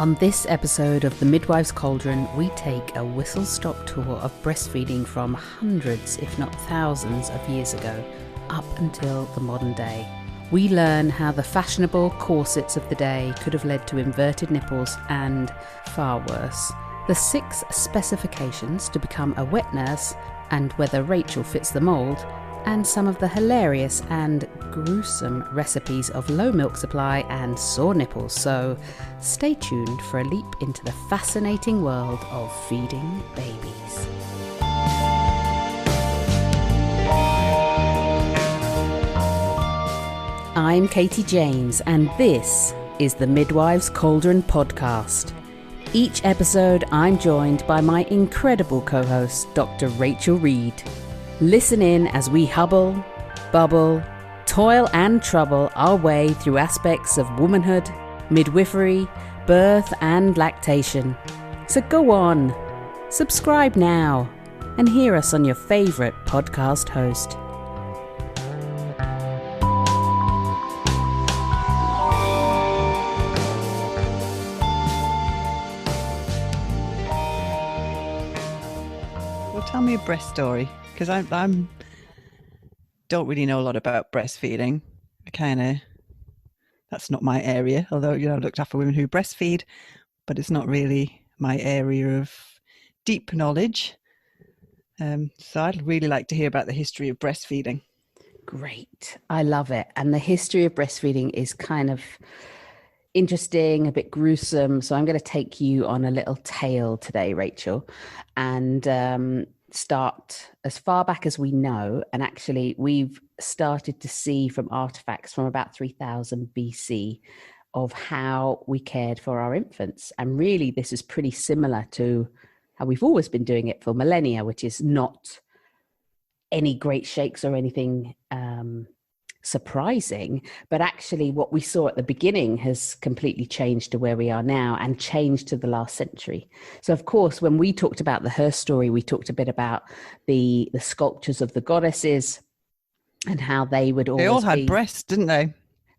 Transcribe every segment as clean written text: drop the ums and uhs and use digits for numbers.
On this episode of the Midwives Cauldron, we take a whistle-stop tour of breastfeeding from hundreds, if not thousands, of years ago, up until the modern day. We learn how the fashionable corsets of the day could have led to inverted nipples and, far worse, the 6 specifications to become a wet nurse and whether Rachel fits the mould, and some of the hilarious and gruesome recipes of low milk supply and sore nipples. So stay tuned for a leap into the fascinating world of feeding babies. I'm Katie James, and this is the Midwives Cauldron podcast. Each episode, I'm joined by my incredible co-host, Dr. Rachel Reed. Listen in as we hubble, bubble, toil and trouble our way through aspects of womanhood, midwifery, birth and lactation. So go on, subscribe now, and hear us on your favourite podcast host. Well, tell me a breast story. Because I'm don't really know a lot about breastfeeding. That's not my area. Although, I've looked after women who breastfeed, but it's not really my area of deep knowledge. So I'd really like to hear about the history of breastfeeding. Great. I love it. And the history of breastfeeding is kind of interesting, a bit gruesome. So I'm going to take you on a little tale today, Rachel, and start as far back as we know. And actually we've started to see from artifacts from about 3000 BC of how we cared for our infants. And really this is pretty similar to how we've always been doing it for millennia, which is not any great shakes or anything surprising, but actually what we saw at the beginning has completely changed to where we are now and changed to the last century. So of course, when we talked about the herstory, we talked a bit about the sculptures of the goddesses and how they would always They all had breasts, didn't they?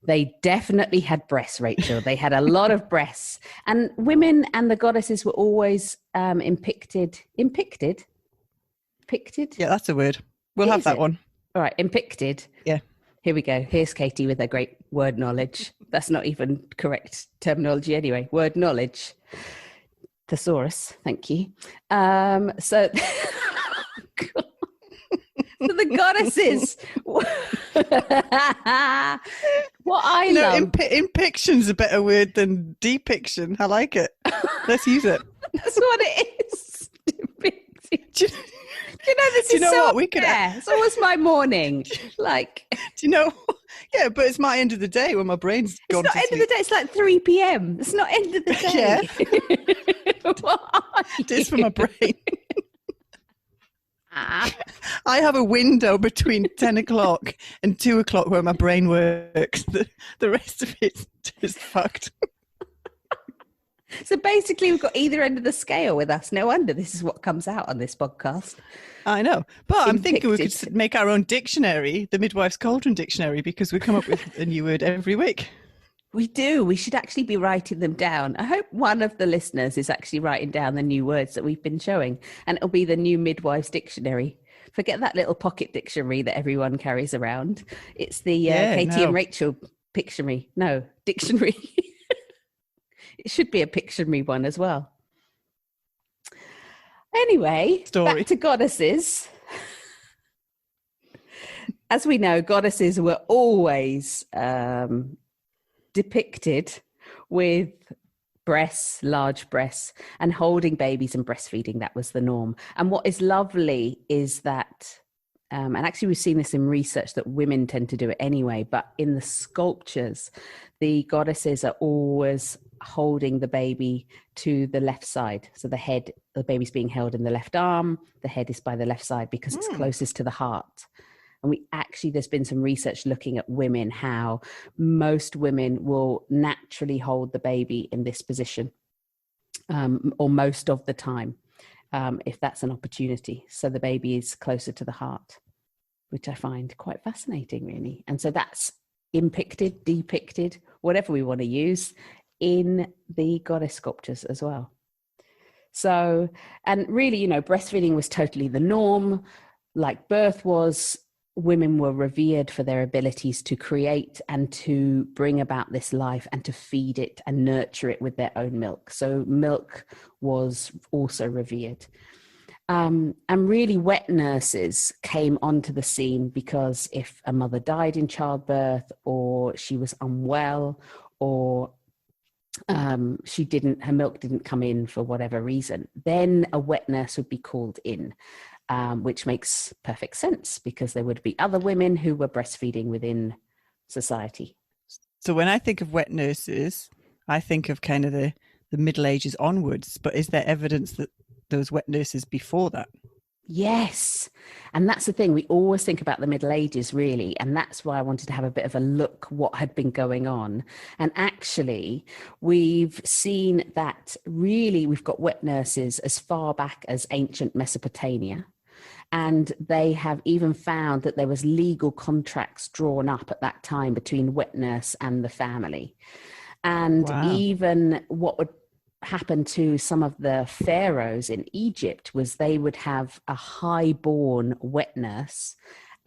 They definitely had breasts, Rachel. They had a lot of breasts, and women and the goddesses were always impicted. Yeah, that's a word. We'll have that one. All right, impicted. Yeah. Here we go. Here's Katie with her great word knowledge. That's not even correct terminology anyway. Word knowledge. Thesaurus. Thank you. So the goddesses. What I love. Impiction's a better word than depiction. I like it. Let's use it. That's what it is. Depicted. This is so what? It's always my morning. Like, do you know? Yeah, but it's my end of the day when my brain's gone to sleep. It's not end of the day. It's like 3 p.m. It's not end of the day. Yeah. It is for my brain. I have a window between 10 o'clock and 2 o'clock where my brain works. The rest of it's just fucked. So basically we've got either end of the scale with us. No wonder this is what comes out on this podcast. I know. But I'm thinking we could make our own dictionary, the Midwives Cauldron dictionary, because we come up with a new word every week. We do. We should actually be writing them down. I hope one of the listeners is actually writing down the new words that we've been showing, and it'll be the new Midwives dictionary. Forget that little pocket dictionary that everyone carries around. It's the Katie and Rachel dictionary. No, dictionary. It should be a Pictionary one as well. Anyway, back to goddesses. As we know, goddesses were always depicted with breasts, large breasts, and holding babies and breastfeeding. That was the norm. And what is lovely is that, and actually we've seen this in research, that women tend to do it anyway, but in the sculptures, the goddesses are always holding the baby to the left side. So the baby's being held in the left arm, the head is by the left side because it's closest to the heart. And there's been some research looking at women, how most women will naturally hold the baby in this position, or most of the time, if that's an opportunity. So the baby is closer to the heart, which I find quite fascinating, really. And so that's impicted, depicted, whatever we want to use, in the goddess sculptures as well. So, and really, you know, breastfeeding was totally the norm. Like birth was, women were revered for their abilities to create and to bring about this life and to feed it and nurture it with their own milk. So milk was also revered. And really wet nurses came onto the scene because if a mother died in childbirth, or she was unwell, or her milk didn't come in for whatever reason, then a wet nurse would be called in, which makes perfect sense because there would be other women who were breastfeeding within society. So when I think of wet nurses, I think of kind of the Middle Ages onwards, but is there evidence that there was wet nurses before that? Yes. And that's the thing. We always think about the Middle Ages, really. And that's why I wanted to have a bit of a look what had been going on. And actually, we've seen that really we've got wet nurses as far back as ancient Mesopotamia. And they have even found that there was legal contracts drawn up at that time between wet nurse and the family. And even what would happen to some of the pharaohs in Egypt was they would have a high-born wet nurse,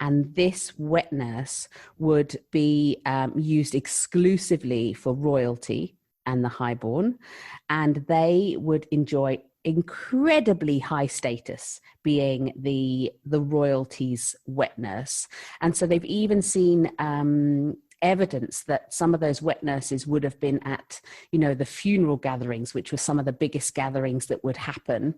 and this wet nurse would be used exclusively for royalty and the highborn, and they would enjoy incredibly high status being the royalty's wet nurse. And so they've even seen evidence that some of those wet nurses would have been at, you know, the funeral gatherings, which were some of the biggest gatherings that would happen.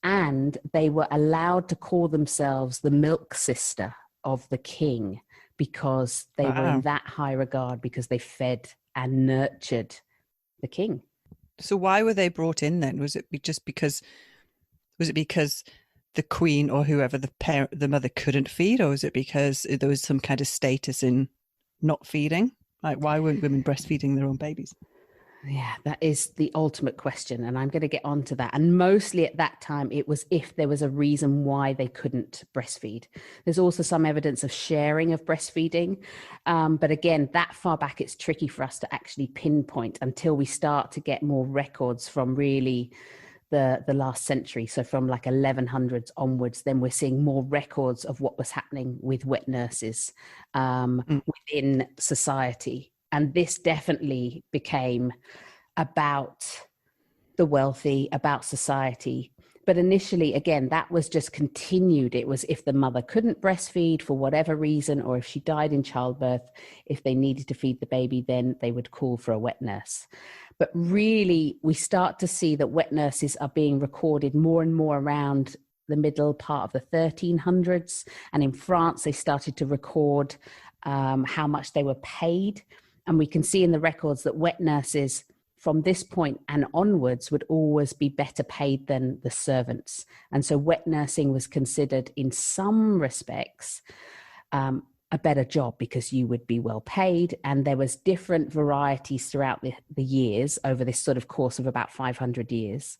And they were allowed to call themselves the milk sister of the king because they were in that high regard, because they fed and nurtured the king. So why were they brought in then? Was it because the queen or whoever, the mother, couldn't feed, or was it because there was some kind of status in not feeding? Like, why weren't women breastfeeding their own babies? Yeah, that is the ultimate question, and I'm going to get onto that. And mostly at that time, it was if there was a reason why they couldn't breastfeed. There's also some evidence of sharing of breastfeeding. But again, that far back, it's tricky for us to actually pinpoint until we start to get more records from really the last century. So from like 1100s onwards, then we're seeing more records of what was happening with wet nurses within society. And this definitely became about the wealthy, about society. But initially, again, that was just continued. It was if the mother couldn't breastfeed for whatever reason, or if she died in childbirth, if they needed to feed the baby, then they would call for a wet nurse. But really, we start to see that wet nurses are being recorded more and more around the middle part of the 1300s. And in France, they started to record how much they were paid. And we can see in the records that wet nurses from this point and onwards would always be better paid than the servants. And so wet nursing was considered in some respects a better job because you would be well paid. And there was different varieties throughout the years over this sort of course of about 500 years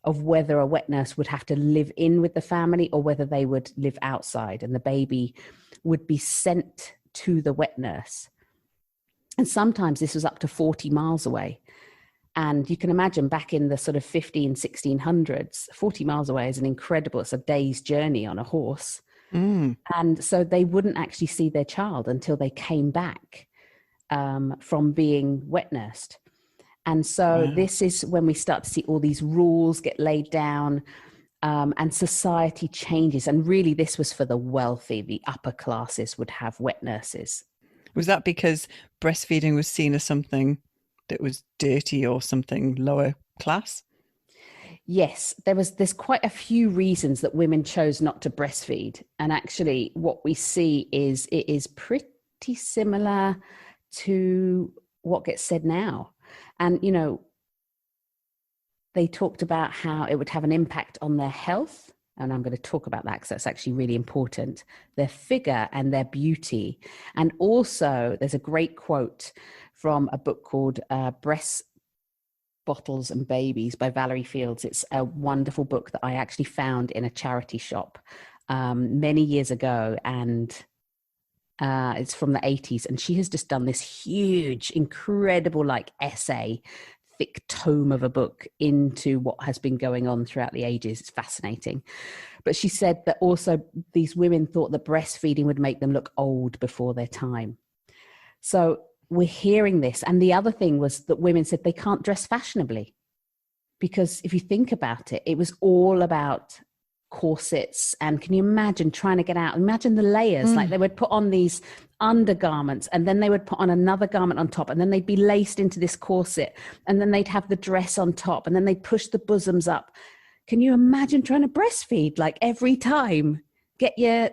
of whether a wet nurse would have to live in with the family or whether they would live outside and the baby would be sent to the wet nurse. And sometimes this was up to 40 miles away. And you can imagine back in the sort of 1600s, 40 miles away is it's a day's journey on a horse. And so they wouldn't actually see their child until they came back from being wet nursed. And so this is when we start to see all these rules get laid down and society changes. And really this was for the wealthy, the upper classes would have wet nurses. Was that because breastfeeding was seen as something that was dirty or something lower class? Yes, there's quite a few reasons that women chose not to breastfeed. And actually what we see is it is pretty similar to what gets said now. And, you know, they talked about how it would have an impact on their health. And I'm going to talk about that because that's actually really important, their figure and their beauty. And also there's a great quote from a book called Breast Bottles and Babies by Valerie Fields. It's a wonderful book that I actually found in a charity shop many years ago. And it's from the 80s. And she has just done this huge, incredible like essay thick tome of a book into what has been going on throughout the ages. It's fascinating. But she said that also these women thought that breastfeeding would make them look old before their time. So we're hearing this. And the other thing was that women said they can't dress fashionably. Because if you think about it, it was all about corsets. And can you imagine trying to get out? Imagine the layers. Like they would put on these undergarments and then they would put on another garment on top, and then they'd be laced into this corset, and then they'd have the dress on top, and then they'd push the bosoms up. Can you imagine trying to breastfeed like every time? Get your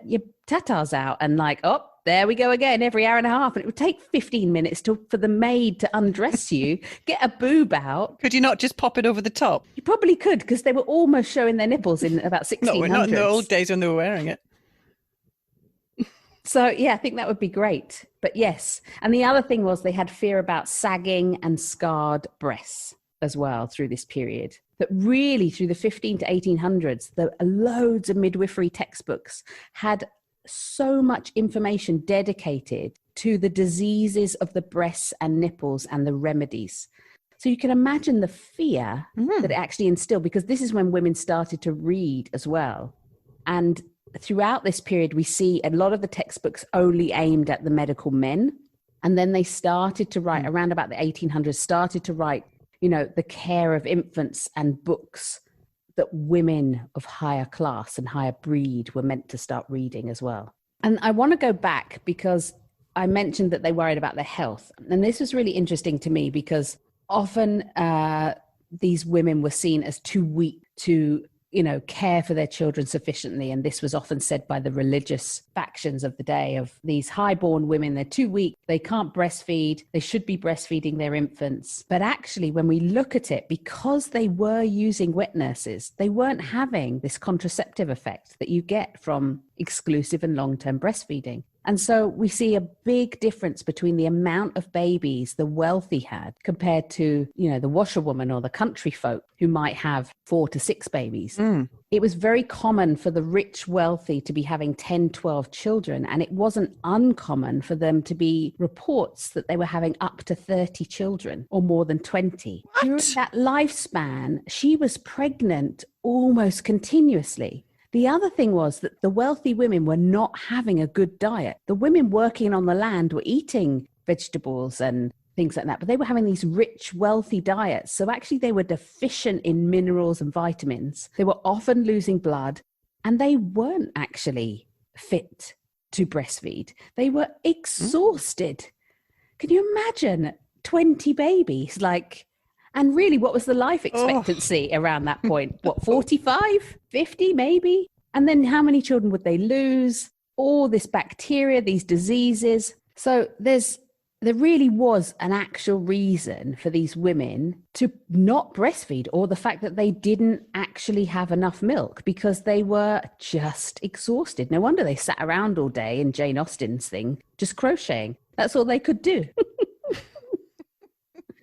tatas out and like, oh, there we go again, every hour and a half. And it would take 15 minutes for the maid to undress you, get a boob out. Could you not just pop it over the top? You probably could, because they were almost showing their nipples in about 1600s. No, we're not in the old days when they were wearing it. So, yeah, I think that would be great. But yes. And the other thing was they had fear about sagging and scarred breasts as well through this period. That really through the 15 to 1800s, loads of midwifery textbooks had so much information dedicated to the diseases of the breasts and nipples and the remedies. So you can imagine the fear that it actually instilled, because this is when women started to read as well. And throughout this period, we see a lot of the textbooks only aimed at the medical men. And then they started to write around about the 1800s, started to write, you know, the care of infants and books that women of higher class and higher breed were meant to start reading as well. And I want to go back because I mentioned that they worried about their health. And this was really interesting to me because often these women were seen as too weak to, you know, care for their children sufficiently. And this was often said by the religious factions of the day of these highborn women. They're too weak. They can't breastfeed. They should be breastfeeding their infants. But actually, when we look at it, because they were using wet nurses, they weren't having this contraceptive effect that you get from exclusive and long-term breastfeeding. And so we see a big difference between the amount of babies the wealthy had compared to, you know, the washerwoman or the country folk who might have 4 to 6 babies. It was very common for the rich wealthy to be having 10, 12 children. And it wasn't uncommon for them to be reports that they were having up to 30 children or more than 20. What? During that lifespan, she was pregnant almost continuously. The other thing was that the wealthy women were not having a good diet. The women working on the land were eating vegetables and things like that, but they were having these rich, wealthy diets. So actually they were deficient in minerals and vitamins. They were often losing blood, and they weren't actually fit to breastfeed. They were exhausted. Can you imagine 20 babies? And really, what was the life expectancy around that point? What, 45, 50 maybe? And then how many children would they lose? All this bacteria, these diseases. So there really was an actual reason for these women to not breastfeed, or the fact that they didn't actually have enough milk because they were just exhausted. No wonder they sat around all day in Jane Austen's thing, just crocheting. That's all they could do.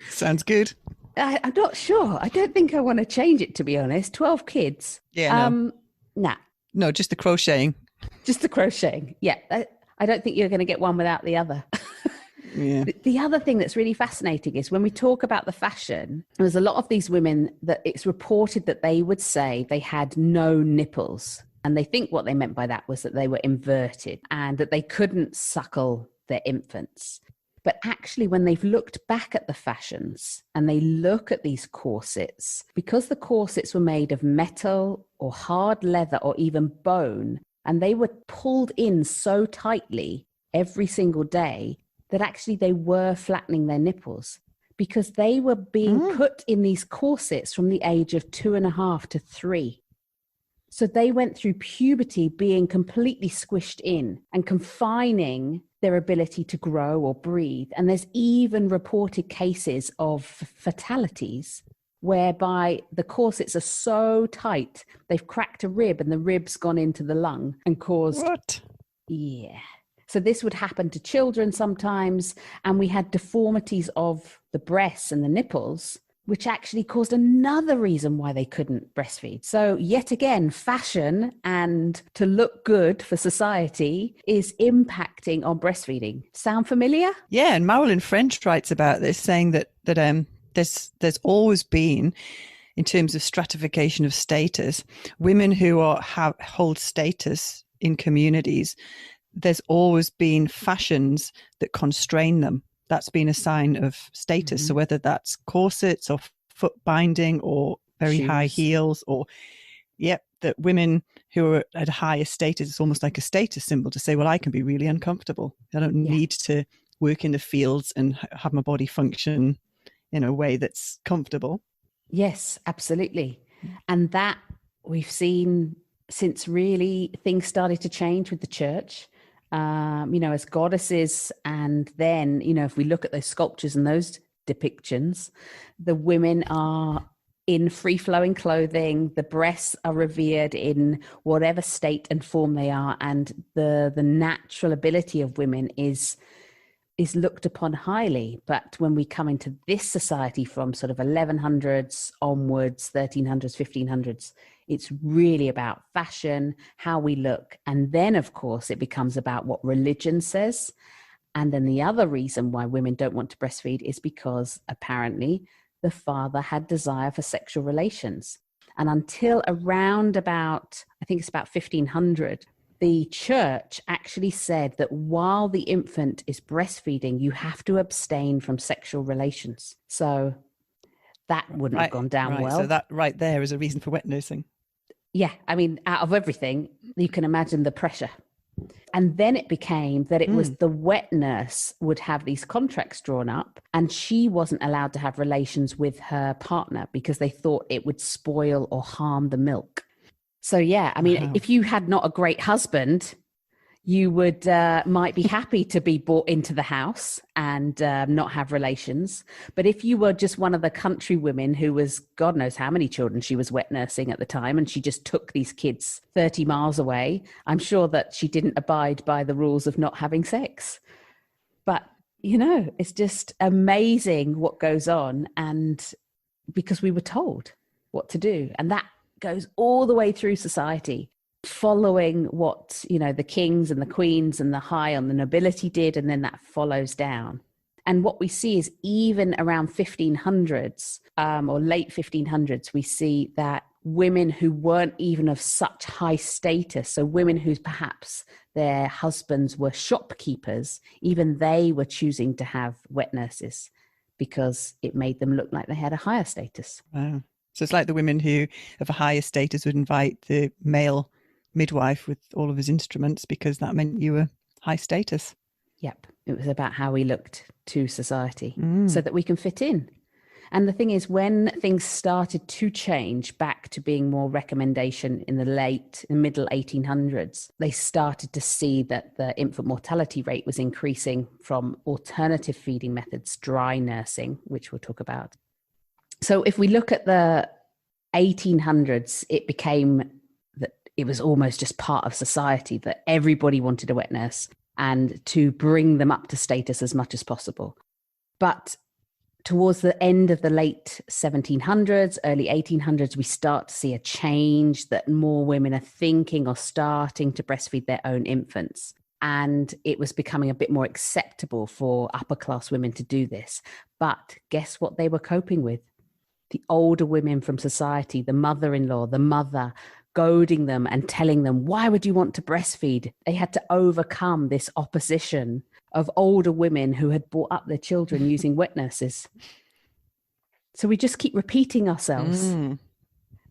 Sounds good. I'm not sure. I don't think I want to change it, to be honest. 12 kids. Yeah. No. Nah. No, just the crocheting. Just the crocheting. Yeah. I don't think you're going to get one without the other. Yeah. The other thing that's really fascinating is when we talk about the fashion, there's a lot of these women that it's reported that they would say they had no nipples. And they think what they meant by that was that they were inverted and that they couldn't suckle their infants. But actually, when they've looked back at the fashions and they look at these corsets, because the corsets were made of metal or hard leather or even bone, and they were pulled in so tightly every single day that actually they were flattening their nipples, because they were being put in these corsets from the age of 2.5 to 3. So they went through puberty being completely squished in and confining their ability to grow or breathe. And there's even reported cases of fatalities whereby the corsets are so tight, they've cracked a rib and the rib's gone into the lung and caused... What? Yeah. So this would happen to children sometimes. And we had deformities of the breasts and the nipples, which actually caused another reason why they couldn't breastfeed. So yet again, fashion and to look good for society is impacting on breastfeeding. Sound familiar? Yeah, and Marilyn French writes about this, saying that there's always been, in terms of stratification of status, women who hold status in communities, there's always been fashions that constrain them. That's been a sign of status. Mm-hmm. So whether that's corsets or foot binding or very high heels, or that women who are at a higher status, it's almost like a status symbol to say, well, I can be really uncomfortable. I don't need to work in the fields and have my body function in a way that's comfortable. Yes, absolutely. And that we've seen since really things started to change with the church, as goddesses. And then, if we look at those sculptures and those depictions, the women are in free-flowing clothing, the breasts are revered in whatever state and form they are, and the natural ability of women is looked upon highly. But when we come into this society from sort of 1100s onwards, 1300s, 1500s, it's really about fashion, how we look. And then, of course, it becomes about what religion says. And then the other reason why women don't want to breastfeed is because apparently the father had desire for sexual relations. And until around about, I think it's about 1500, the church actually said that while the infant is breastfeeding, you have to abstain from sexual relations. So that wouldn't have gone down well. So that right there is a reason for wet nursing. Yeah, I mean, out of everything, you can imagine the pressure. And then it became that it was the wet nurse would have these contracts drawn up, and she wasn't allowed to have relations with her partner because they thought it would spoil or harm the milk. So, yeah, I mean, if you had not a great husband, you would might be happy to be brought into the house and not have relations. But if you were just one of the country women who was, God knows how many children she was wet nursing at the time, and she just took these kids 30 miles away, I'm sure that she didn't abide by the rules of not having sex. But, it's just amazing what goes on, and because we were told what to do. And that goes all the way through society, following what the kings and the queens and the high on the nobility did, and then that follows down. And what we see is even around 1500s or late 1500s, we see that women who weren't even of such high status, so women who perhaps their husbands were shopkeepers, even they were choosing to have wet nurses because it made them look like they had a higher status. Wow. So it's like the women who of a higher status would invite the male midwife with all of his instruments because that meant you were high status. Yep. It was about how we looked to society so that we can fit in. And the thing is, when things started to change back to being more recommendation in the middle 1800s, they started to see that the infant mortality rate was increasing from alternative feeding methods, dry nursing, which we'll talk about. So if we look at the 1800s, it became that it was almost just part of society that everybody wanted a wet nurse and to bring them up to status as much as possible. But towards the end of the late 1700s, early 1800s, we start to see a change that more women are thinking or starting to breastfeed their own infants. And it was becoming a bit more acceptable for upper class women to do this. But guess what they were coping with? The older women from society, the mother-in-law, the mother, goading them and telling them, why would you want to breastfeed? They had to overcome this opposition of older women who had brought up their children using wet nurses. So we just keep repeating ourselves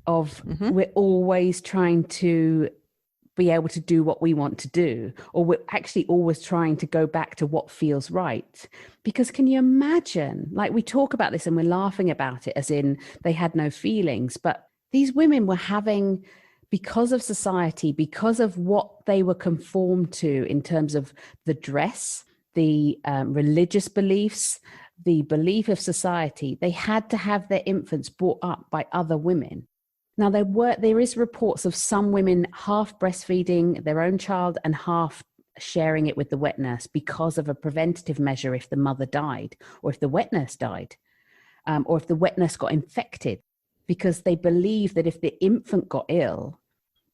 we're always trying to be able to do what we want to do, or we're actually always trying to go back to what feels right. Because can you imagine, like we talk about this and we're laughing about it as in they had no feelings, but these women were having, because of society, because of what they were conformed to in terms of the dress, the religious beliefs, the belief of society, they had to have their infants brought up by other women. Now, there is reports of some women half breastfeeding their own child and half sharing it with the wet nurse because of a preventative measure if the mother died, or if the wet nurse died, or if the wet nurse got infected, because they believed that if the infant got ill,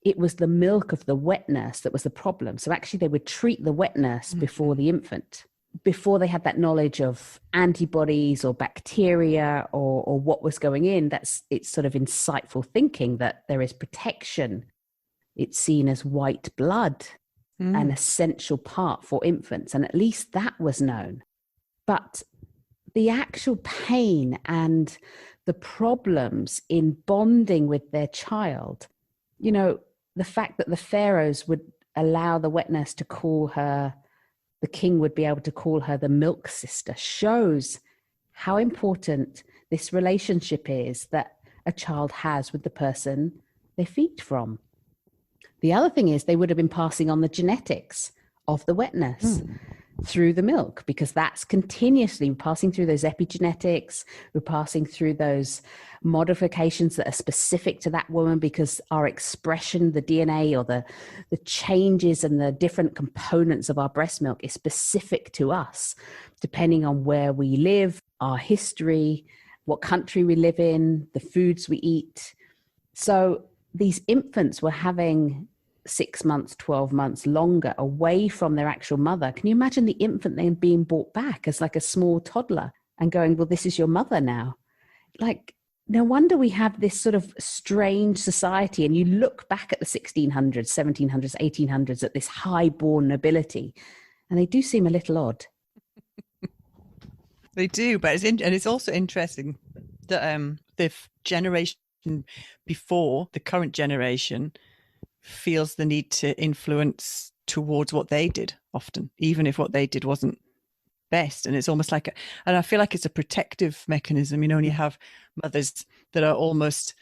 it was the milk of the wet nurse that was the problem. So actually they would treat the wet nurse before the infant. before they had that knowledge of antibodies or bacteria or what was going in, it's sort of insightful thinking that there is protection. It's seen as white blood, an essential part for infants. And at least that was known. But the actual pain and the problems in bonding with their child, you know, the fact that the pharaohs would allow the wet nurse to call her, the king would be able to call her the milk sister, shows how important this relationship is that a child has with the person they feed from. The other thing is they would have been passing on the genetics of the wet nurse through the milk, because that's continuously passing through those epigenetics. We're passing through those modifications that are specific to that woman, because our expression, the DNA or the changes and the different components of our breast milk is specific to us, depending on where we live, our history, what country we live in, the foods we eat. So these infants were having 6 months, 12 months longer away from their actual mother. Can you imagine the infant then being brought back as like a small toddler and going, well, this is your mother now? Like, no wonder we have this sort of strange society. And you look back at the 1600s, 1700s, 1800s at this high-born nobility, and they do seem a little odd. They do, but it's also interesting that the generation before the current generation feels the need to influence towards what they did often, even if what they did wasn't best. And it's almost like and I feel like it's a protective mechanism. You know, when you have mothers that are almost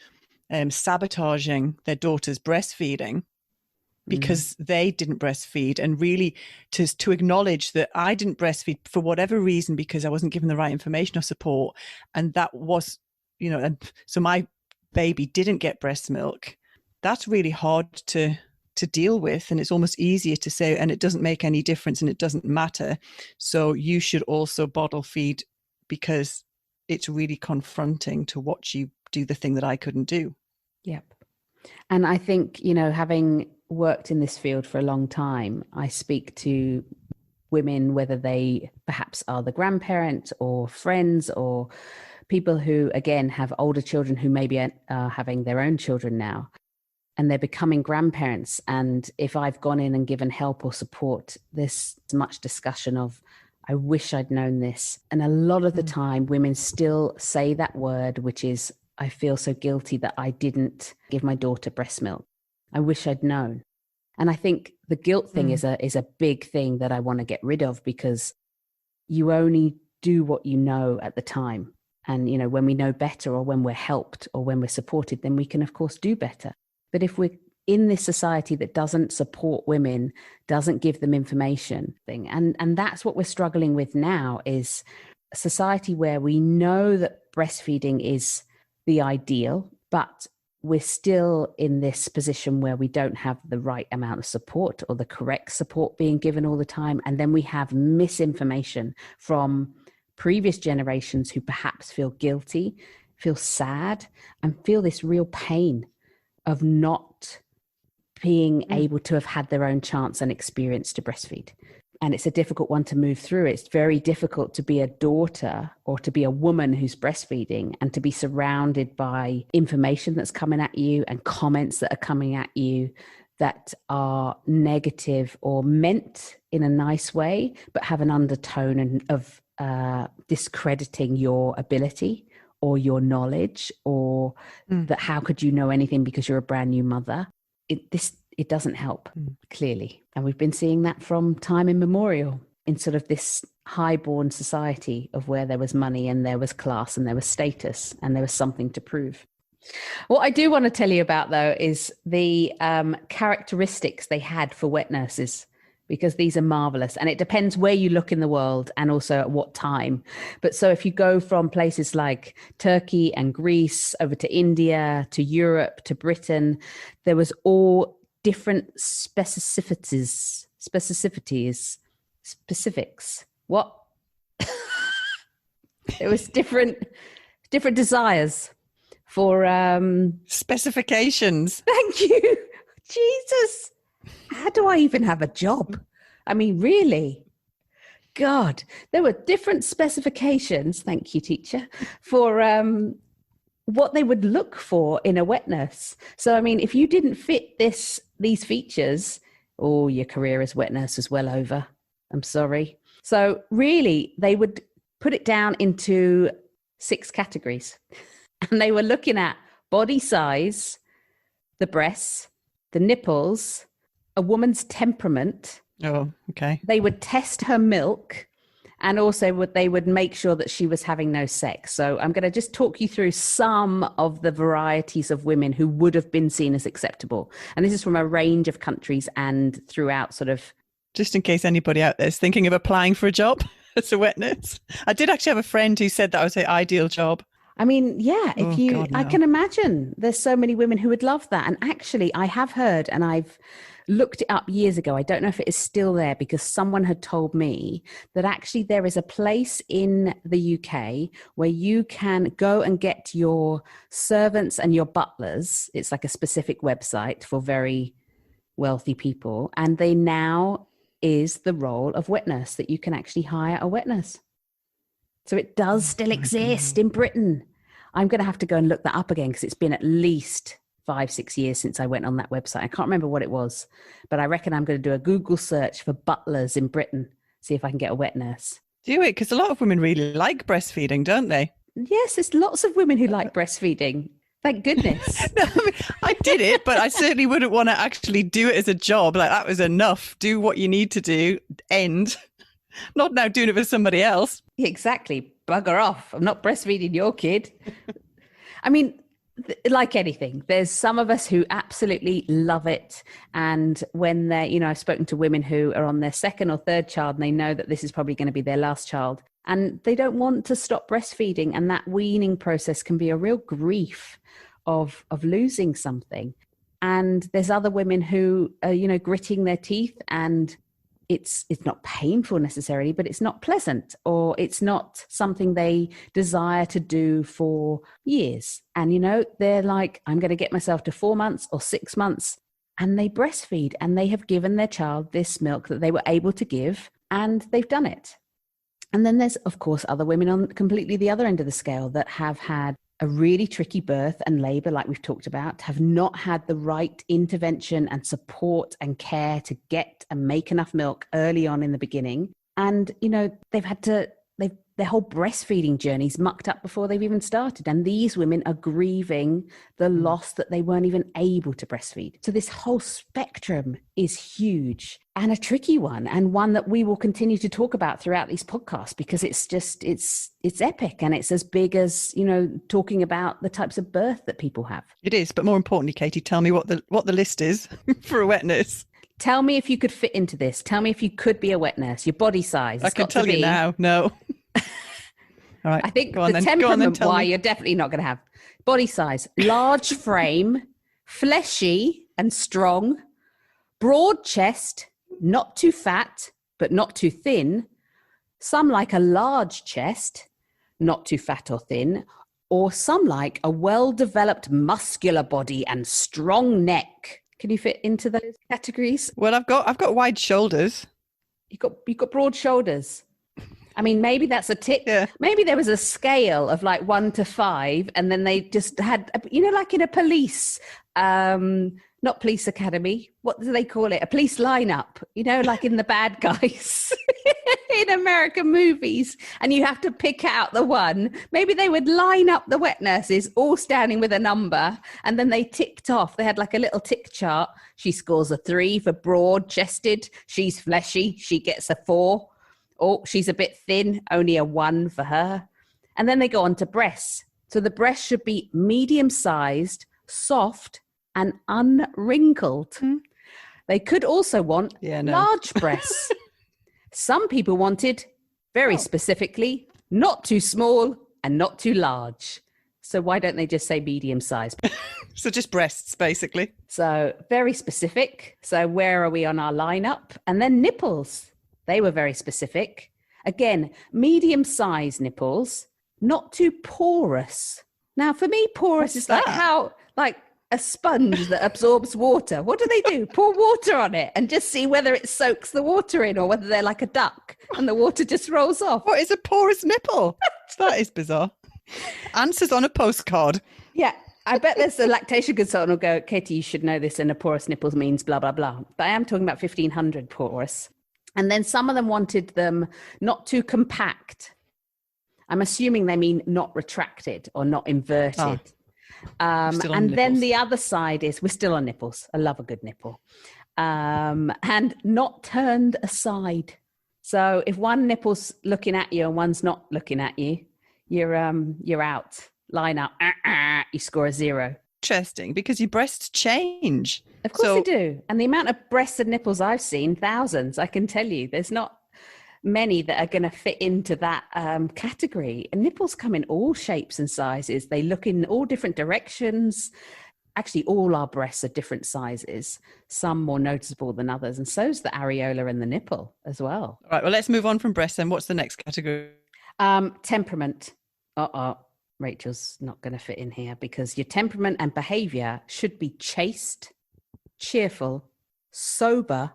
sabotaging their daughter's breastfeeding because they didn't breastfeed, and really to acknowledge that I didn't breastfeed for whatever reason because I wasn't given the right information or support, and that was, you know, and so my baby didn't get breast milk. That's really hard to deal with, and it's almost easier to say, and it doesn't make any difference and it doesn't matter, so you should also bottle feed, because it's really confronting to watch you do the thing that I couldn't do. Yep. And I think, you know, having worked in this field for a long time, I speak to women, whether they perhaps are the grandparents or friends or people who, again, have older children who maybe are having their own children now, and they're becoming grandparents. And if I've gone in and given help or support, there's much discussion of, I wish I'd known this. And a lot of the time, women still say that word, which is, I feel so guilty that I didn't give my daughter breast milk. I wish I'd known. And I think the guilt thing is a big thing that I want to get rid of, because you only do what you know at the time. And, you know, when we know better, or when we're helped, or when we're supported, then we can, of course, do better. But if we're in this society that doesn't support women, doesn't give them information, and that's what we're struggling with now, is a society where we know that breastfeeding is the ideal, but we're still in this position where we don't have the right amount of support or the correct support being given all the time. And then we have misinformation from previous generations who perhaps feel guilty, feel sad, and feel this real pain of not being able to have had their own chance and experience to breastfeed. And it's a difficult one to move through. It's very difficult to be a daughter or to be a woman who's breastfeeding and to be surrounded by information that's coming at you and comments that are coming at you that are negative or meant in a nice way, but have an undertone of discrediting your ability or your knowledge, or that how could you know anything because you're a brand new mother. It doesn't help, clearly. And we've been seeing that from time immemorial in sort of this high-born society of where there was money and there was class and there was status and there was something to prove. What I do want to tell you about, though, is the characteristics they had for wet nurses, because these are marvelous. And it depends where you look in the world and also at what time. But so if you go from places like Turkey and Greece over to India, to Europe, to Britain, there was all different specifics. What? There was different desires for specifications. Thank you. Jesus. How do I even have a job? I mean, really? God, there were different specifications, thank you, teacher, for what they would look for in a wet nurse. So, I mean, if you didn't fit these features, oh, your career as wet nurse is well over. I'm sorry. So really, they would put it down into 6 categories. And they were looking at body size, the breasts, the nipples, a woman's temperament. Oh, okay. They would test her milk, and also they would make sure that she was having no sex. So I'm going to just talk you through some of the varieties of women who would have been seen as acceptable. And this is from a range of countries and throughout sort of... Just in case anybody out there is thinking of applying for a job as a wet nurse. I did actually have a friend who said that was her ideal job. I mean, yeah, God, no. I can imagine there's so many women who would love that. And actually, I have heard, and I've looked it up years ago. I don't know if it is still there, because someone had told me that actually there is a place in the UK where you can go and get your servants and your butlers. It's like a specific website for very wealthy people. And they now is the role of wet nurse, that you can actually hire a wet nurse. So it does still exist in Britain. I'm going to have to go and look that up again, because it's been at least 5-6 years since I went on that website. I can't remember what it was, but I reckon I'm going to do a Google search for butlers in Britain, see if I can get a wet nurse. Do it, because a lot of women really like breastfeeding, don't they? Yes, there's lots of women who like breastfeeding. Thank goodness. No, I mean, I did it, but I certainly wouldn't want to actually do it as a job. Like, that was enough. Do what you need to do. End. Not now doing it for somebody else. Exactly. Bugger off. I'm not breastfeeding your kid. I mean, like anything, there's some of us who absolutely love it. And when they're, I've spoken to women who are on their 2nd or 3rd child, and they know that this is probably going to be their last child, and they don't want to stop breastfeeding. And that weaning process can be a real grief of losing something. And there's other women who are, gritting their teeth, and it's not painful necessarily, but it's not pleasant, or it's not something they desire to do for years. And, they're like, I'm going to get myself to 4 months or 6 months, and they breastfeed, and they have given their child this milk that they were able to give, and they've done it. And then there's, of course, other women on completely the other end of the scale that have had a really tricky birth and labor, like we've talked about, have not had the right intervention and support and care to get and make enough milk early on in the beginning. And, they've had to, their whole breastfeeding journey's mucked up before they've even started. And these women are grieving the loss that they weren't even able to breastfeed. So this whole spectrum is huge and a tricky one, and one that we will continue to talk about throughout these podcasts, because it's just, it's epic, and it's as big as, talking about the types of birth that people have. It is. But more importantly, Katie, tell me what the list is for a wet nurse. Tell me if you could fit into this. Tell me if you could be a wet nurse, your body size. I can tell you now. No. All right. I think the temperament, why you're definitely not going to have body size, large frame, fleshy and strong, broad chest, not too fat, but not too thin. Some like a large chest, not too fat or thin, or some like a well-developed muscular body and strong neck. Can you fit into those categories? Well, I've got wide shoulders. You've got broad shoulders. I mean, maybe that's a tick. Yeah. Maybe there was a scale of like 1 to 5, and then they just had, like in a police, not police academy. What do they call it? A police lineup, like in the bad guys in American movies. And you have to pick out the one. Maybe they would line up the wet nurses all standing with a number, and then they ticked off. They had like a little tick chart. She scores a 3 for broad chested. She's fleshy. She gets a 4. Oh, she's a bit thin, only a 1 for her. And then they go on to breasts. So the breast should be medium-sized, soft, and unwrinkled. They could also want large breasts. Some people wanted, very specifically, not too small and not too large. So why don't they just say medium-sized? So just breasts, basically. So very specific. So where are we on our lineup? And then nipples. They were very specific. Again, medium-sized nipples, not too porous. Now, for me, porous is like how, like a sponge that absorbs water. What do? Pour water on it and just see whether it soaks the water in or whether they're like a duck and the water just rolls off. What is a porous nipple? That is bizarre. Answers on a postcard. Yeah. I bet there's a lactation consultant who'll go, Katie, you should know this, and a porous nipples means blah, blah, blah. But I am talking about 1,500 porous. And then some of them wanted them not too compact. I'm assuming they mean not retracted or not inverted. And then the other side is, we're still on nipples. I love a good nipple. And not turned aside. So if one nipple's looking at you and one's not looking at you, you're out. Line up, you score a 0. Interesting, because your breasts change. Of course they do. And the amount of breasts and nipples I've seen, thousands, I can tell you. There's not many that are going to fit into that category. And nipples come in all shapes and sizes. They look in all different directions. Actually, all our breasts are different sizes, some more noticeable than others. And so's the areola and the nipple as well. All right, well, let's move on from breasts then. What's the next category? Temperament. Rachel's not going to fit in here, because your temperament and behavior should be chaste, cheerful, sober,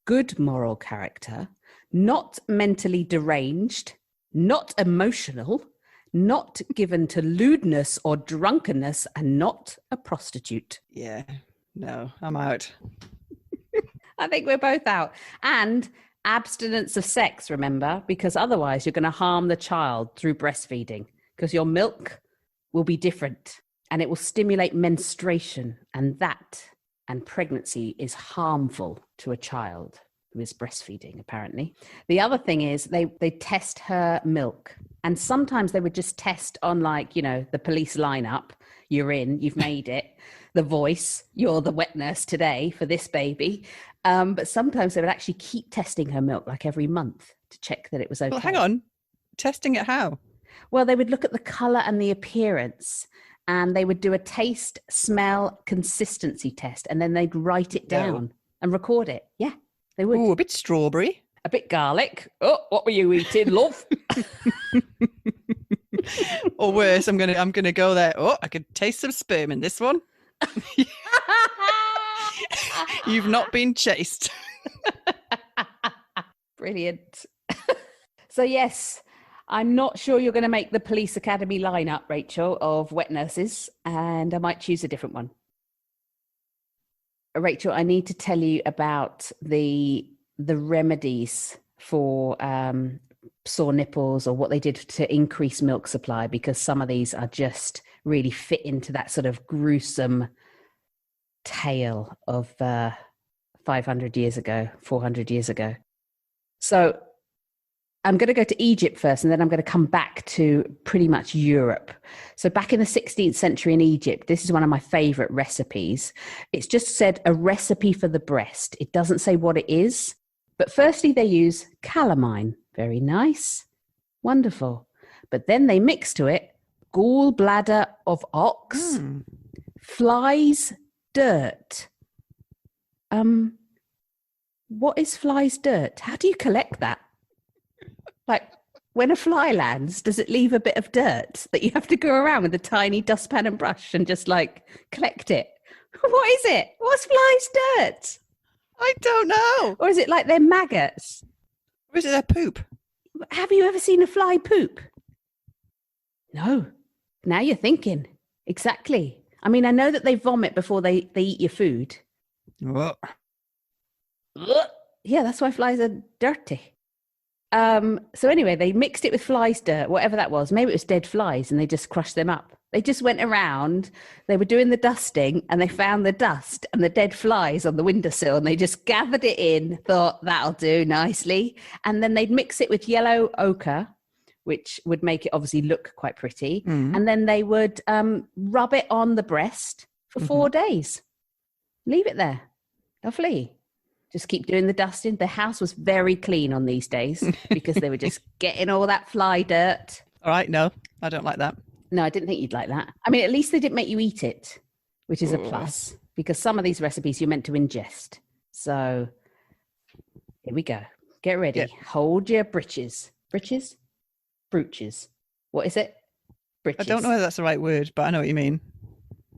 good moral character, not mentally deranged, not emotional, not given to lewdness or drunkenness, and not a prostitute. Yeah, no, I'm out. I think we're both out. And abstinence of sex, remember, because otherwise you're going to harm the child through breastfeeding. Because your milk will be different and it will stimulate menstruation, and pregnancy is harmful to a child who is breastfeeding, apparently. The other thing is they test her milk, and sometimes they would just test on, like, the police lineup. You're in, you've made it. The voice, you're the wet nurse today for this baby. But sometimes they would actually keep testing her milk, like every month, to check that it was okay. Well, hang on. Testing it how? Well, they would look at the colour and the appearance, and they would do a taste, smell, consistency test, and then they'd write it down and record it. Yeah, they would. Oh, a bit strawberry. A bit garlic. Oh, what were you eating, love? Or worse, I'm gonna go there. Oh, I could taste some sperm in this one. You've not been chased. Brilliant. So yes, I'm not sure you're going to make the police academy lineup, Rachel, of wet nurses, and I might choose a different one. Rachel, I need to tell you about the remedies for sore nipples, or what they did to increase milk supply, because some of these are just really fit into that sort of gruesome tale of 500 years ago, 400 years ago. So I'm going to go to Egypt first, and then I'm going to come back to pretty much Europe. So back in the 16th century in Egypt, this is one of my favorite recipes. It's just said a recipe for the breast. It doesn't say what it is. But firstly, they use calamine. Very nice. Wonderful. But then they mix to it gallbladder of ox, flies, dirt. What is flies dirt? How do you collect that? Like, when a fly lands, does it leave a bit of dirt that you have to go around with a tiny dustpan and brush and just, like, collect it? What is it? What's flies dirt? I don't know. Or is it like they're maggots? Or is it their poop? Have you ever seen a fly poop? No. Now you're thinking. Exactly. I mean, I know that they vomit before they eat your food. Oh. Yeah, that's why flies are dirty. So anyway, they mixed it with flies dirt, whatever that was. Maybe it was dead flies, and they just crushed them up. They just went around, they were doing the dusting, and they found the dust and the dead flies on the windowsill, and they just gathered it in, thought that'll do nicely. And then they'd mix it with yellow ochre, which would make it obviously look quite pretty. And then they would rub it on the breast for 4 days. Leave it there. Lovely. Just keep doing the dusting. The house was very clean on these days because they were just getting all that fly dirt. All right, no, I don't like that. No, I didn't think you'd like that. I mean, at least they didn't make you eat it, which is a plus, because some of these recipes you're meant to ingest. So here we go. Get ready. Yeah. Hold your britches. Britches? Brooches. What is it? Britches. I don't know whether that's the right word, but I know what you mean.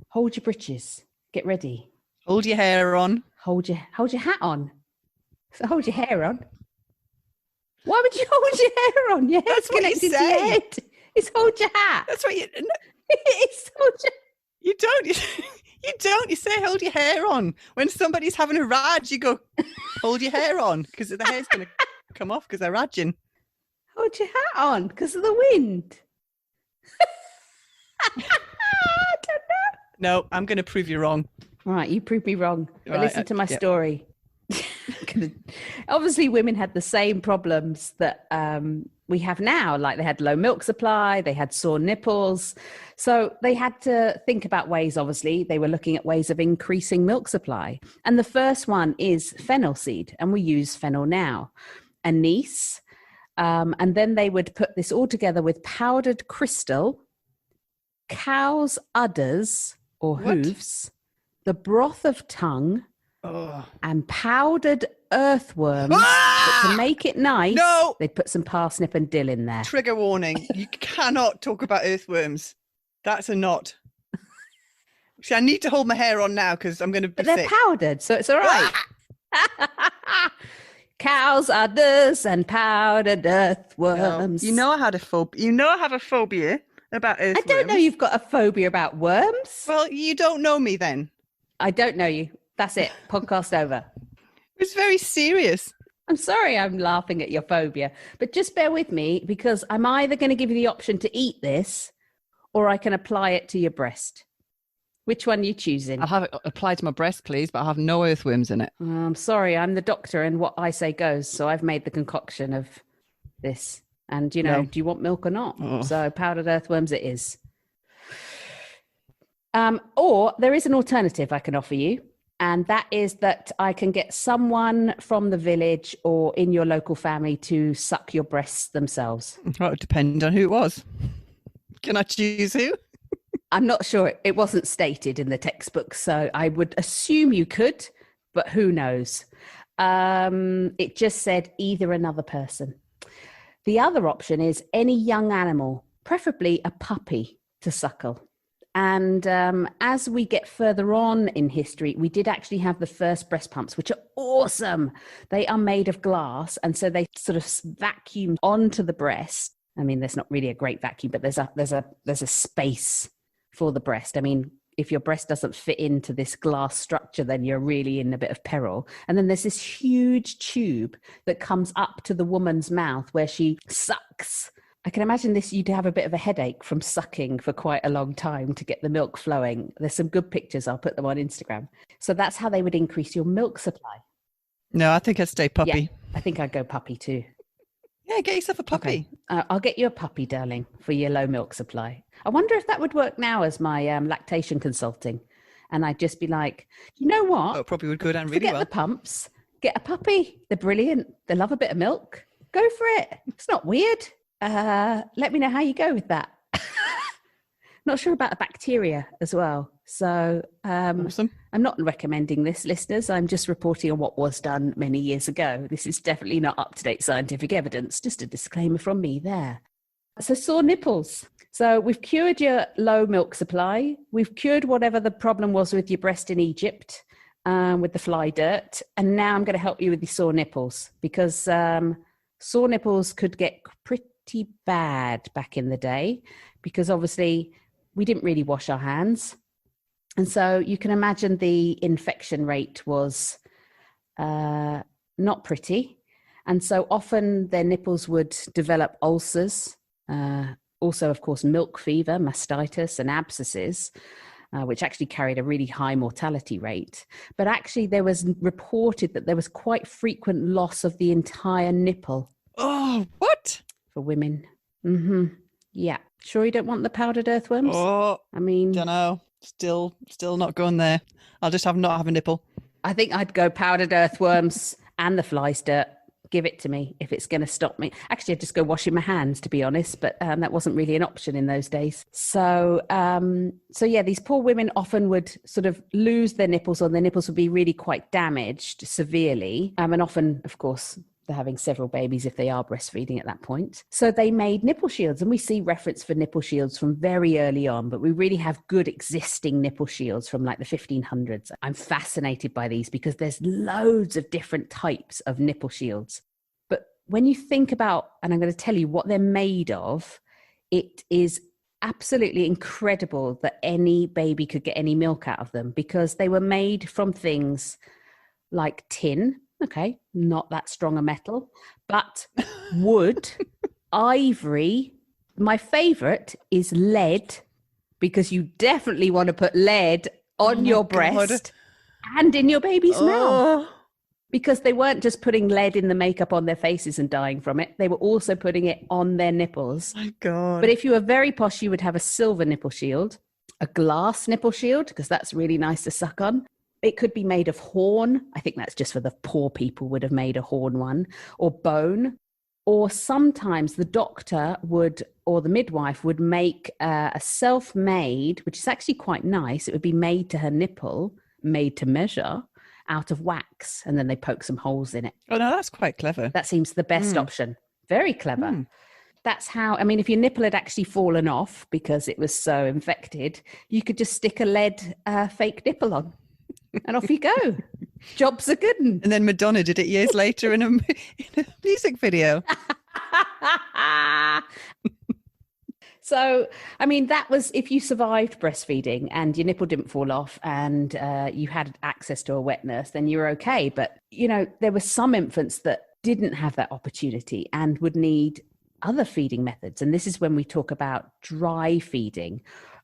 Hold your britches. Get ready. Hold your hair on. Hold your hat on. So hold your hair on. Why would you hold your hair on? Your hair's connected to your head. It's hold your hat. That's what you. It's hold your. You don't. You don't. You say hold your hair on. When somebody's having a raj, you go hold your hair on because the hair's going to come off because they're raging. Hold your hat on because of the wind. I don't know. No, I'm going to prove you wrong. All right, you prove me wrong. But Right, listen to my story. Obviously, women had the same problems that we have now. Like they had low milk supply, they had sore nipples. So they had to think about ways, obviously. They were looking at ways of increasing milk supply. And the first one is fennel seed. And we use fennel now. Anise. And then they would put this all together with powdered crystal, cow's udders or hooves, the broth of tongue, and powdered earthworms. But to make it nice, they'd put some parsnip and dill in there. Trigger warning. You cannot talk about earthworms. That's a not. See, I need to hold my hair on now because I'm going to be But they're sick. powdered, so it's all right. Cow's udders and powdered earthworms. No. You know I had a phobia. You know I have a phobia about earthworms. I don't know you've got a phobia about worms. Well, you don't know me then. I don't know you. That's it. Podcast over. It's very serious. I'm sorry I'm laughing at your phobia, but just bear with me because I'm either going to give you the option to eat this or I can apply it to your breast. Which one are you choosing? I'll have it applied to my breast, please, but I'll have no earthworms in it. I'm sorry, I'm the doctor and what I say goes. So I've made the concoction of this. And, you know, do you want milk or not? Oh. So powdered earthworms it is. Or there is an alternative I can offer you. And that is that I can get someone from the village or in your local family to suck your breasts themselves. Well, it depends on who it was. Can I choose who? I'm not sure. It wasn't stated in the textbook, so I would assume you could, but who knows? It just said either another person. The other option is any young animal, preferably a puppy, to suckle. And as we get further on in history, we did actually have the first breast pumps, which are awesome. They are made of glass, and so they sort of vacuum onto the breast. I mean, there's not really a great vacuum, but there's a space for the breast. I mean, if your breast doesn't fit into this glass structure, then you're really in a bit of peril. And then there's this huge tube that comes up to the woman's mouth where she sucks. I can imagine this, you'd have a bit of a headache from sucking for quite a long time to get the milk flowing. There's some good pictures. I'll put them on Instagram. So that's how they would increase your milk supply. No, I think I'd stay puppy. Yeah, I think I'd go puppy too. Yeah, get yourself a puppy. Okay. I'll get you a puppy, darling, for your low milk supply. I wonder if that would work now as my lactation consulting. And I'd just be like, you know what? Oh, it probably would go down really Forget well. the pumps. Get a puppy. They're brilliant. They love a bit of milk. Go for it. It's not weird. Let me know how you go with that. Not sure about the bacteria as well. So Awesome. I'm not recommending this, listeners. I'm just reporting on what was done many years ago. This is definitely not up-to-date scientific evidence. Just a disclaimer from me there. So sore nipples. So we've cured your low milk supply. We've cured whatever the problem was with your breast in Egypt with the fly dirt. And now I'm going to help you with the sore nipples because sore nipples could get pretty bad back in the day because obviously we didn't really wash our hands. And so you can imagine the infection rate was not pretty. And so often their nipples would develop ulcers, also, of course, milk fever, mastitis and abscesses, which actually carried a really high mortality rate. But actually there was reported that there was quite frequent loss of the entire nipple. Oh, what? For women. Mm-hmm. Yeah. Sure you don't want the powdered earthworms? Oh, I mean, don't know. Still not going there. I'll just not have a nipple. I think I'd go powdered earthworms and the flies dirt. Give it to me if it's going to stop me. Actually, I'd just go washing my hands, to be honest, but that wasn't really an option in those days. So yeah, these poor women often would sort of lose their nipples or their nipples would be really quite damaged severely. And often, of course, They're having several babies if they are breastfeeding at that point. So they made nipple shields, and we see reference for nipple shields from very early on, but we really have good existing nipple shields from like the 1500s. I'm fascinated by these because there's loads of different types of nipple shields. But when you think about, and I'm going to tell you what they're made of, it is absolutely incredible that any baby could get any milk out of them, because they were made from things like tin. Okay, not that strong a metal, but wood, ivory. My favorite is lead, because you definitely want to put lead on your breast and in your baby's mouth, because they weren't just putting lead in the makeup on their faces and dying from it. They were also putting it on their nipples. Oh my God. But if you were very posh, you would have a silver nipple shield, a glass nipple shield, because that's really nice to suck on. It could be made of horn. I think that's just for the poor people would have made a horn one, or bone. Or sometimes the doctor would, or the midwife would make a self-made, which is actually quite nice. It would be made to her nipple, made to measure, out of wax. And then they poke some holes in it. Oh, no, that's quite clever. That seems the best option. Very clever. That's how, I mean, if your nipple had actually fallen off because it was so infected, you could just stick a lead fake nipple on. And off you go. Jobs are good. And then Madonna did it years later in a music video. So, I mean, that was if you survived breastfeeding and your nipple didn't fall off and you had access to a wet nurse, then you were okay. But, you know, there were some infants that didn't have that opportunity and would need other feeding methods. And this is when we talk about dry feeding.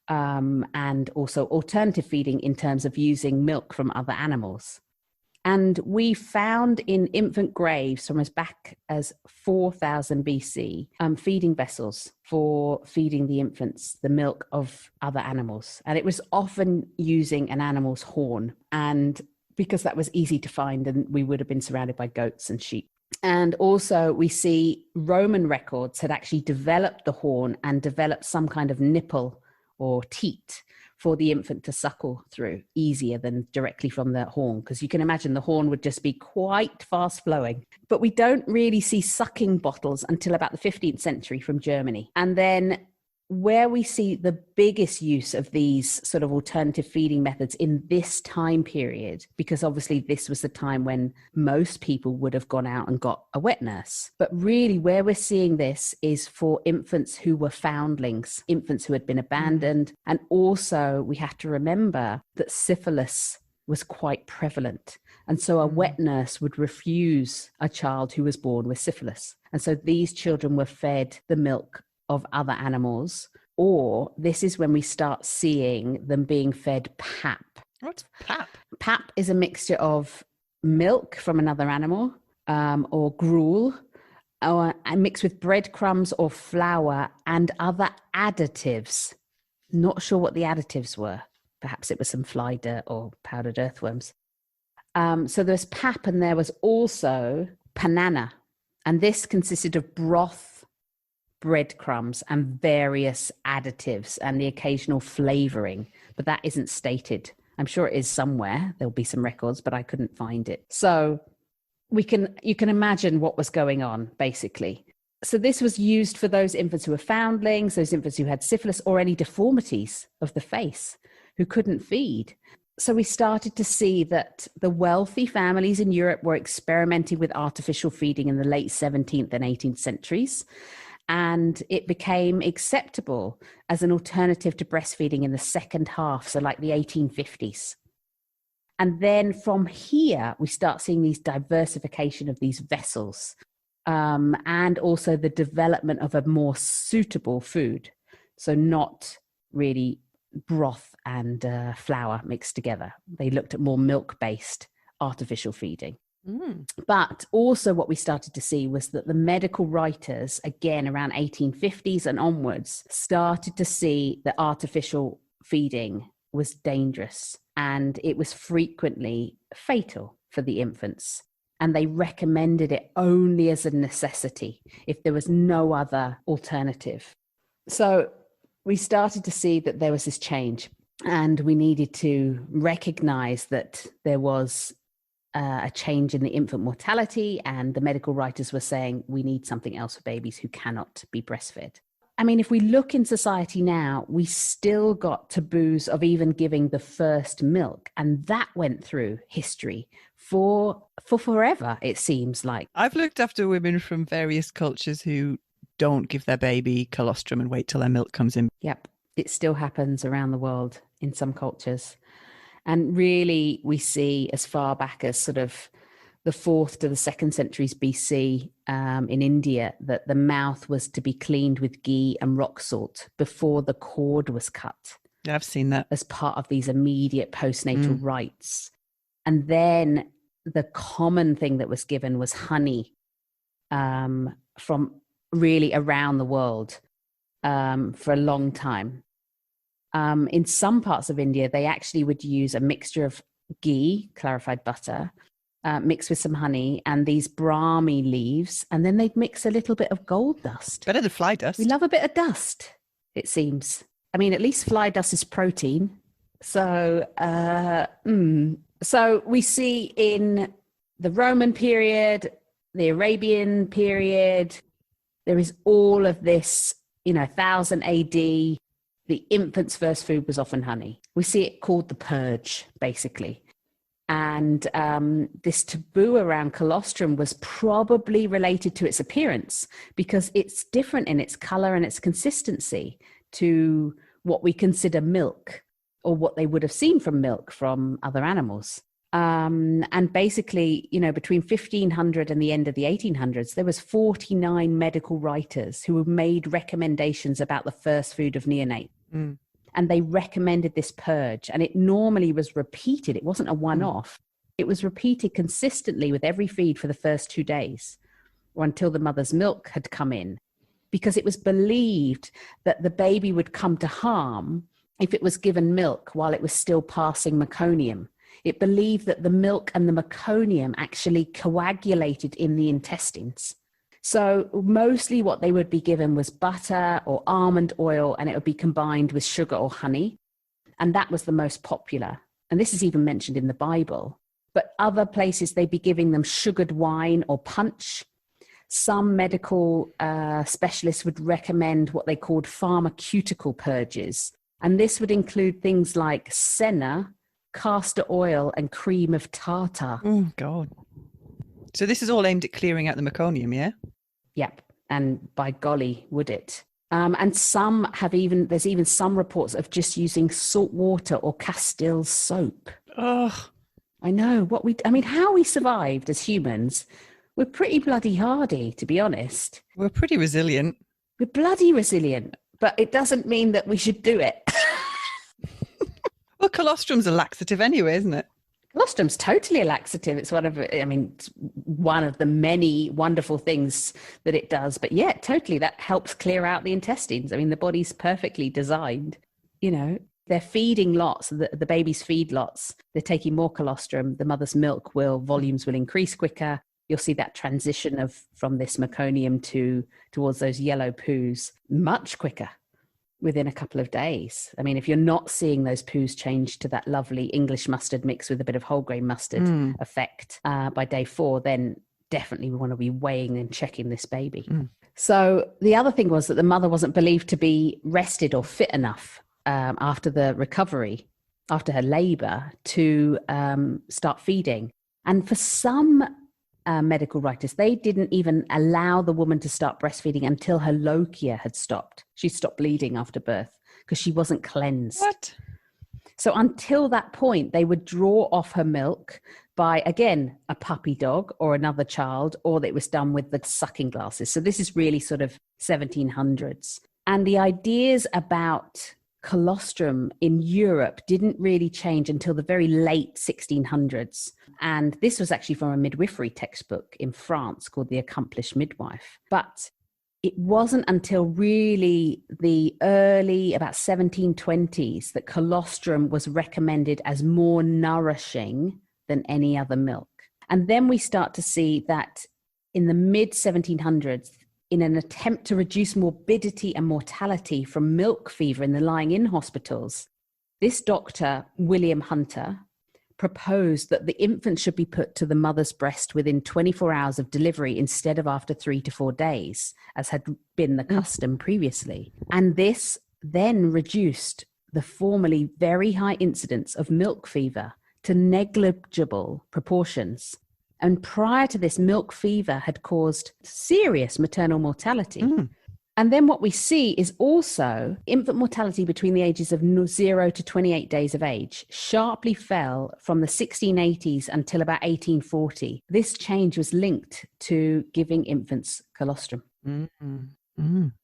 And also alternative feeding in terms of using milk from other animals. And we found in infant graves from as back as 4000 BC, feeding vessels for feeding the infants the milk of other animals. And it was often using an animal's horn, and because that was easy to find, and we would have been surrounded by goats and sheep. And also we see Roman records had actually developed the horn and developed some kind of nipple or teat for the infant to suckle through, easier than directly from the horn, because you can imagine the horn would just be quite fast flowing. But we don't really see sucking bottles until about the 15th century from Germany. And then where we see the biggest use of these sort of alternative feeding methods in this time period, because obviously this was the time when most people would have gone out and got a wet nurse. But really where we're seeing this is for infants who were foundlings, infants who had been abandoned. And also we have to remember that syphilis was quite prevalent. And so a wet nurse would refuse a child who was born with syphilis. And so these children were fed the milk of other animals, or this is when we start seeing them being fed pap. What's pap? Pap is a mixture of milk from another animal, or gruel, or mixed with breadcrumbs or flour and other additives. Not sure what the additives were. Perhaps it was some fly dirt or powdered earthworms. So there's pap, and there was also panana, and this consisted of broth, breadcrumbs and various additives and the occasional flavoring, but that isn't stated. I'm sure it is somewhere. There'll be some records, but I couldn't find it. So you can imagine what was going on, basically. So this was used for those infants who were foundlings, those infants who had syphilis or any deformities of the face, who couldn't feed. So we started to see that the wealthy families in Europe were experimenting with artificial feeding in the late 17th and 18th centuries. And it became acceptable as an alternative to breastfeeding in the second half, so like the 1850s. And then from here, we start seeing these diversification of these vessels, and also the development of a more suitable food. So not really broth and flour mixed together. They looked at more milk-based artificial feeding. But also what we started to see was that the medical writers, again around 1850s and onwards, started to see that artificial feeding was dangerous and it was frequently fatal for the infants. And they recommended it only as a necessity if there was no other alternative. So we started to see that there was this change, and we needed to recognize that there was a change in the infant mortality, and the medical writers were saying we need something else for babies who cannot be breastfed. I mean, if we look in society now, we still got taboos of even giving the first milk, and that went through history for forever, it seems like. I've looked after women from various cultures who don't give their baby colostrum and wait till their milk comes in. Yep, it still happens around the world in some cultures. And really, we see as far back as sort of the 4th to the 2nd centuries BC in India that the mouth was to be cleaned with ghee and rock salt before the cord was cut. Yeah, I've seen that. As part of these immediate postnatal rites. And then the common thing that was given was honey from really around the world for a long time. In some parts of India, they actually would use a mixture of ghee, clarified butter, mixed with some honey and these brahmi leaves, and then they'd mix a little bit of gold dust. Better than fly dust. We love a bit of dust, it seems. I mean, at least fly dust is protein. So, so we see in the Roman period, the Arabian period, there is all of this, 1000 AD. The infant's first food was often honey. We see it called the purge, basically. And this taboo around colostrum was probably related to its appearance because it's different in its color and its consistency to what we consider milk or what they would have seen from milk from other animals. And basically, between 1500 and the end of the 1800s, there was 49 medical writers who made recommendations about the first food of neonates. And they recommended this purge, and it normally was repeated. It wasn't a one-off. It was repeated consistently with every feed for the first 2 days or until the mother's milk had come in, because it was believed that the baby would come to harm if it was given milk while it was still passing meconium. It believed that the milk and the meconium actually coagulated in the intestines. So mostly what they would be given was butter or almond oil, and it would be combined with sugar or honey. And that was the most popular. And this is even mentioned in the Bible. But other places, they'd be giving them sugared wine or punch. Some medical specialists would recommend what they called pharmaceutical purges. And this would include things like senna, castor oil, and cream of tartar. Oh, God. So this is all aimed at clearing out the meconium, yeah? Yep. And by golly, would it? And some have there's even some reports of just using salt water or Castile soap. Oh, I know. How we survived as humans, we're pretty bloody hardy, to be honest. we're pretty resilient. We're bloody resilient, but it doesn't mean that we should do it. Well, colostrum's a laxative anyway, isn't it? Colostrum's totally a laxative. It's one of the many wonderful things that it does. But yeah, totally, that helps clear out the intestines. I mean, the body's perfectly designed. They're feeding lots, the babies feed lots. They're taking more colostrum. The mother's milk volumes will increase quicker. You'll see that transition from this meconium towards those yellow poos much quicker within a couple of days. I mean, if you're not seeing those poos change to that lovely English mustard mixed with a bit of whole grain mustard effect by day 4, then definitely we want to be weighing and checking this baby. So the other thing was that the mother wasn't believed to be rested or fit enough after the recovery, after her labor, to start feeding. And for some medical writers, they didn't even allow the woman to start breastfeeding until her lochia had stopped. She stopped bleeding after birth because she wasn't cleansed. What? So until that point, they would draw off her milk by, again, a puppy dog or another child, or it was done with the sucking glasses. So this is really sort of 1700s. And the ideas about colostrum in Europe didn't really change until the very late 1600s. And this was actually from a midwifery textbook in France called The Accomplished Midwife. But it wasn't until really the early, about 1720s, that colostrum was recommended as more nourishing than any other milk. And then we start to see that in the mid 1700s, in an attempt to reduce morbidity and mortality from milk fever in the lying-in hospitals, this doctor, William Hunter, proposed that the infant should be put to the mother's breast within 24 hours of delivery instead of after 3 to 4 days, as had been the custom previously. And this then reduced the formerly very high incidence of milk fever to negligible proportions. And prior to this, milk fever had caused serious maternal mortality. And then what we see is also infant mortality between the ages of 0 to 28 days of age sharply fell from the 1680s until about 1840. This change was linked to giving infants colostrum.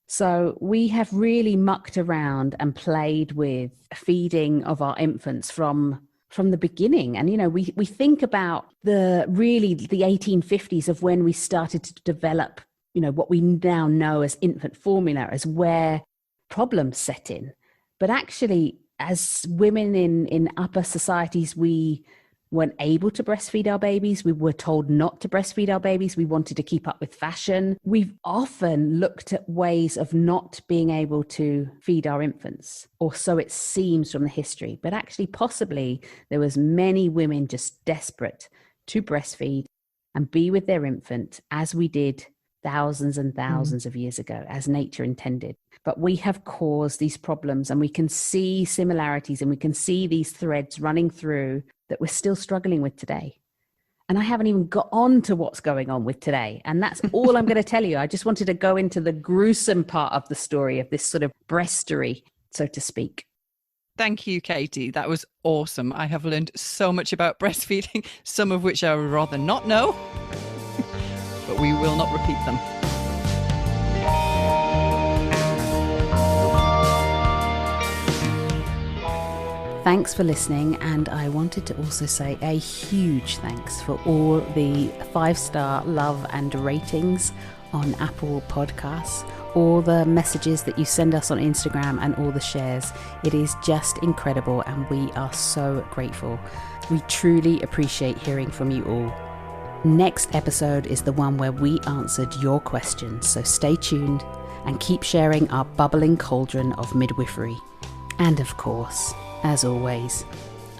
So we have really mucked around and played with feeding of our infants from the beginning. And, you know, we think about the 1850s of when we started to develop, you know, what we now know as infant formula, as where problems set in. But actually, as women in upper societies, we weren't able to breastfeed our babies. We were told not to breastfeed our babies. We wanted to keep up with fashion. We've often looked at ways of not being able to feed our infants, or so it seems from the history. But actually, possibly, there was many women just desperate to breastfeed and be with their infant, as we did thousands and thousands of years ago, as nature intended. But we have caused these problems, and we can see similarities, and we can see these threads running through that we're still struggling with today. And I haven't even got on to what's going on with today. And that's all I'm going to tell you. I just wanted to go into the gruesome part of the story of this sort of breastery, so to speak. Thank you, Katie. That was awesome. I have learned so much about breastfeeding, some of which I would rather not know, but we will not repeat them. Thanks for listening, and I wanted to also say a huge thanks for all the 5-star love and ratings on Apple Podcasts, all the messages that you send us on Instagram, and all the shares. It is just incredible, and we are so grateful. We truly appreciate hearing from you all. Next episode is the one where we answered your questions, so stay tuned and keep sharing our bubbling cauldron of midwifery. And of course, as always,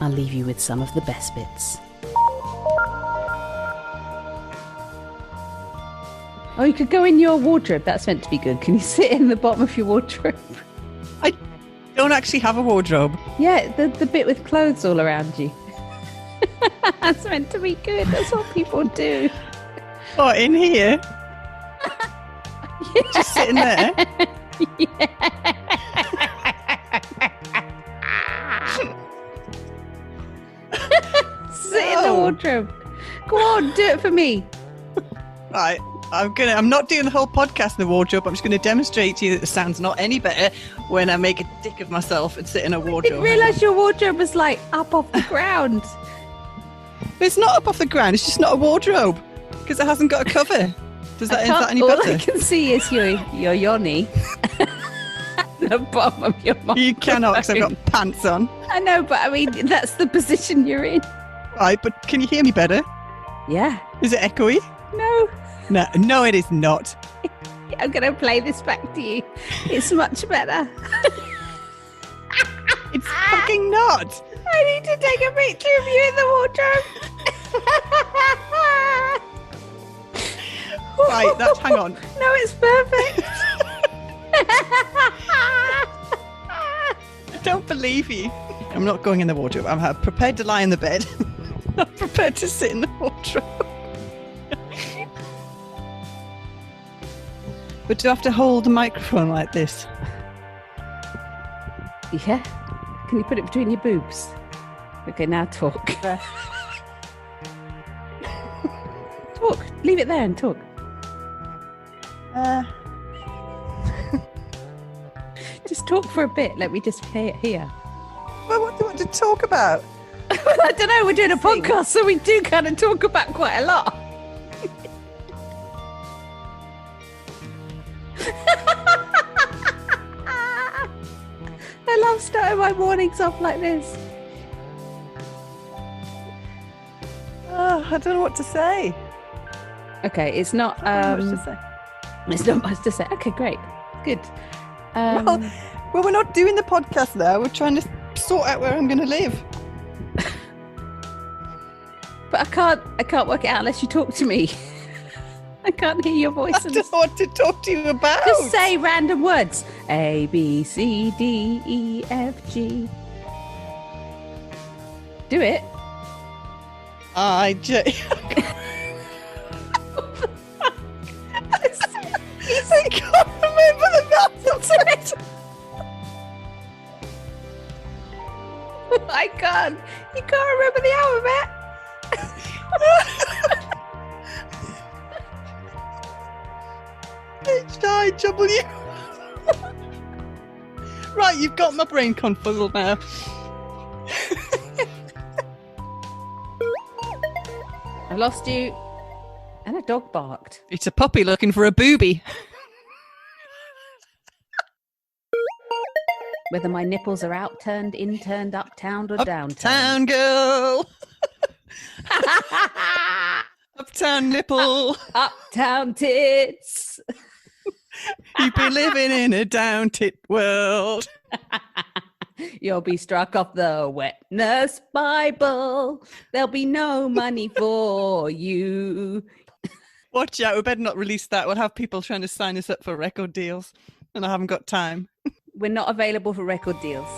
I'll leave you with some of the best bits. Oh, you could go in your wardrobe. That's meant to be good. Can you sit in the bottom of your wardrobe? I don't actually have a wardrobe. Yeah, the bit with clothes all around you. That's meant to be good. That's what people do. What, in here? Yeah. Just sitting there? Yeah. Sit in the wardrobe. Go on, do it for me. Right, I'm not doing the whole podcast in the wardrobe. I'm just going to demonstrate to you that the sound's not any better when I make a dick of myself and sit in a I wardrobe. didn't realise your wardrobe was like up off the ground. It's not up off the ground. It's just not a wardrobe because it hasn't got a cover. Is that any all better? I can see is your yoni. The bottom of your microphone. You cannot, because I've got pants on. I know, but I mean, that's the position you're in. Right, but can you hear me better? Yeah. Is it echoey? No. No, it is not. I'm going to play this back to you. It's much better. It's fucking not. I need to take a picture of you in the wardrobe. Right, hang on. No, it's perfect. I don't believe you. I'm not going in the wardrobe. I'm prepared to lie in the bed. Not prepared to sit in the wardrobe. But do I have to hold the microphone like this? Yeah. Can you put it between your boobs? Okay, now talk. Talk. Leave it there and talk. Just talk for a bit. Let me just play it here. Well, what do you want to talk about? Well, I don't know. We're doing a podcast, so we do kind of talk about quite a lot. I love starting my mornings off like this. I don't know what to say. Okay, it's not. It's not much to say. Okay, great, good. Well, we're not doing the podcast now. We're trying to sort out where I'm going to live. But I can't work it out unless you talk to me. I can't hear your voice. I don't know what to talk to you about. Just say random words. A, B, C, D, E, F, G. Do it. I, J. I can't remember the alphabet. I can't. You can't remember the alphabet. H-I-W. Right, you've got my brain confuzzled now. I lost you. And a dog barked. It's a puppy looking for a booby. Whether my nipples are out, turned in, turned up, towned, or down. Uptown girl. Uptown nipple. Uptown tits. You've been living in a down tit world. You'll be struck off the wet nurse Bible. There'll be no money for you. Watch out, we better not release that. We'll have people trying to sign us up for record deals, and I haven't got time. We're not available for record deals.